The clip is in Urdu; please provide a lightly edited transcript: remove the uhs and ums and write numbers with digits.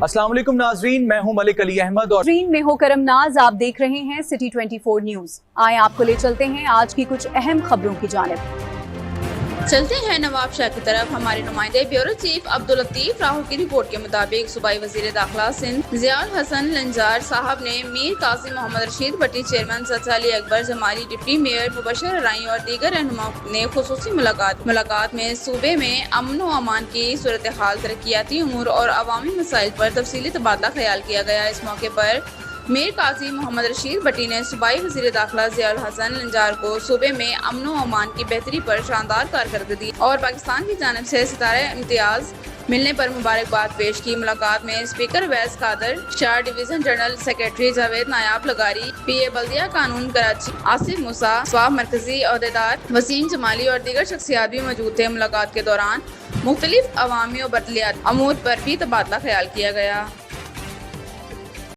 السلام علیکم ناظرین، میں ہوں ملک علی احمد اور میں ہو کرم ناز. آپ دیکھ رہے ہیں سٹی 24 نیوز. آئیں آپ کو لے چلتے ہیں آج کی کچھ اہم خبروں کی جانب. چلتے ہیں نواب شاہ کی طرف. ہمارے نمائندے بیورو چیف عبداللطیف راہو کی رپورٹ کے مطابق صوبائی وزیر داخلہ سندھ ضیاء الحسن لنجار صاحب نے میر قاضی محمد رشید بٹی چیئرمین سد علی اکبر جمالی ڈپٹی میئر مبشر ارائیں اور دیگر رہنماؤں نے خصوصی ملاقات میں صوبے میں امن و امان کی صورتحال، ترقیاتی امور اور عوامی مسائل پر تفصیلی تبادلہ خیال کیا گیا. اس موقع پر میر قاضی محمد رشید بٹی نے صوبائی وزیر داخلہ ضیاء الحسن لنجار کو صوبے میں امن و امان کی بہتری پر شاندار کارکردگی اور پاکستان کی جانب سے ستارہ امتیاز ملنے پر مبارکباد پیش کی. ملاقات میں اسپیکر ویس قادر، شاہ ڈویژن جنرل سیکریٹری جاوید نایاب لغاری، پی اے بلدیہ قانون کراچی آصف موسیٰ، سواب مرکزی عہدیدار وسیم جمالی اور دیگر شخصیات بھی موجود تھے. ملاقات کے دوران مختلف عوامی و بلدیاتی امور پر بھی تبادلہ خیال کیا گیا.